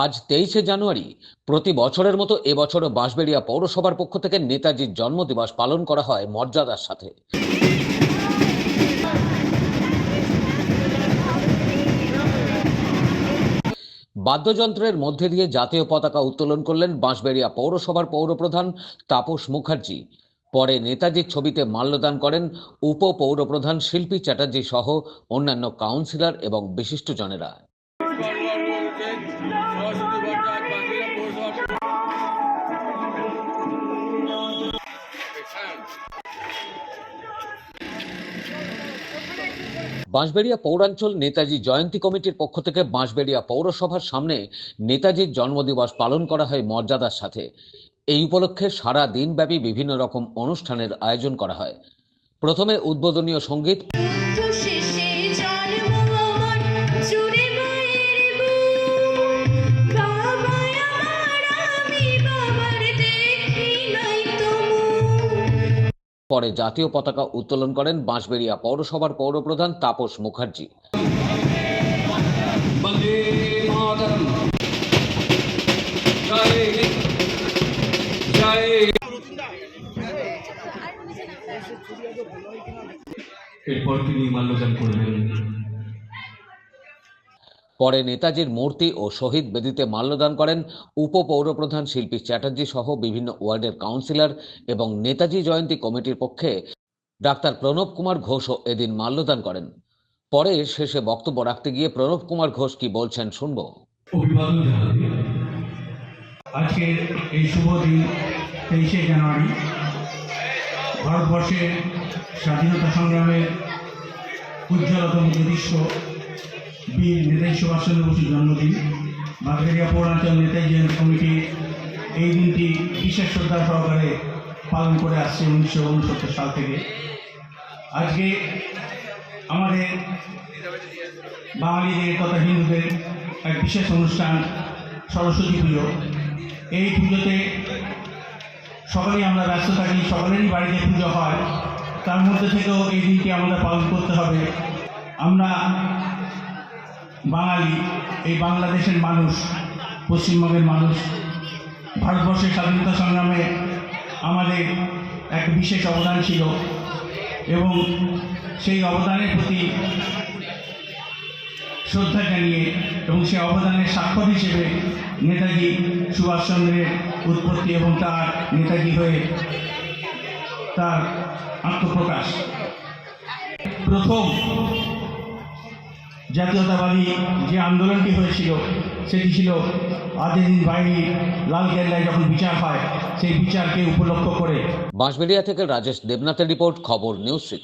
আজ 23শে জানুয়ারি প্রতি বছরের মতো এবছরও বাঁশবেড়িয়া পৌরসভার পক্ষ থেকে নেতাজির জন্মদিবস পালন করা হয় মর্যাদার সাথে। বাদ্যযন্ত্রের মধ্যে দিয়ে জাতীয় পতাকা উত্তোলন করলেন বাঁশবেড়িয়া পৌরসভার পৌরপ্রধান তাপস মুখার্জি। পরে নেতাজির ছবিতে মাল্যদান করেন উপপৌরপ্রধান শিল্পী চ্যাটার্জি সহ অন্যান্য কাউন্সিলর এবং বিশিষ্টজনেরা। বাঁশবেড়িয়া পৌরাঞ্চল নেতাজি জয়ন্তী কমিটির পক্ষ থেকে বাঁশবেড়িয়া পৌরসভার সামনে নেতাজির জন্মদিবস পালন করা হয় মর্যাদার সাথে। এই উপলক্ষে সারা দিনব্যাপী বিভিন্ন রকম অনুষ্ঠানের আয়োজন করা হয়। প্রথমে উদ্বোধনীয় সঙ্গীত, পরে জাতীয় পতাকা উত্তোলন করেন বাঁশবেড়িয়া পৌরসভার পৌরপ্রধান তাপস মুখার্জি। এরপর তিনি মাল্যদান করবেন। পরে নেতাজির মূর্তি ও শহীদ বেদিতে মাল্যদান করেন উপপৌরপ্রধান শিল্পী চ্যাটার্জি সহ বিভিন্ন ওয়ার্ডের কাউন্সিলর এবং নেতাজি জয়ন্তী কমিটির পক্ষে ডাক্তার প্রণব কুমার ঘোষও এদিন মাল্যদান করেন। পরে শেষে বক্তব্য রাখতে গিয়ে প্রণব কুমার ঘোষ কি বলছেন শুনব। অভিবাদন জানাতে আজকের এই শুভ দিন 23শে জানুয়ারি ভারতবর্ষের স্বাধীনতা সংগ্রামের উজ্জ্বলতম দৃশ্য বীর নেতাজি সুভাষচন্দ্র বসুর জন্মদিন। বাঁশবেড়িয়া পৌরাঞ্চল নেতাজি জয়ন্তী কমিটি এই দিনটি বিশেষ শ্রদ্ধা সহকারে পালন করে আসছে 1969 সাল থেকে। আজকে আমাদের বাঙালিদের তথা হিন্দুদের এক বিশেষ অনুষ্ঠান সরস্বতী পুজো। এই পুজোতে সকলেই আমরা ব্যস্ত থাকি, সকলেরই বাড়িতে পুজো হয়, তার মধ্যে থেকেও এই দিনটি আমাদের পালন করতে হবে। আমরা বাঙালি, এই বাংলাদেশের মানুষ, পশ্চিমবঙ্গের মানুষ, ভারতবর্ষের স্বাধীনতা সংগ্রামে আমাদের এক বিশেষ অবদান ছিল এবং সেই অবদানের প্রতি শ্রদ্ধা জানিয়ে এবং সেই অবদানের স্বাক্ষর হিসেবে নেতাজি সুভাষচন্দ্রের উৎপত্তি এবং তার নেতাজি হয়ে তার আত্মপ্রকাশ। প্রথম জাতীয়তাবাদী যে আন্দোলনটি হয়েছিল সেটি ছিল আজাদিন বাহিনী লালকেল্লায় যখন বিচার হয় সেই বিচারকে উপলক্ষ করে। বাঁশবেড়িয়া থেকে রাজেশ দেবনাথের রিপোর্ট, খবর নিউজ 6।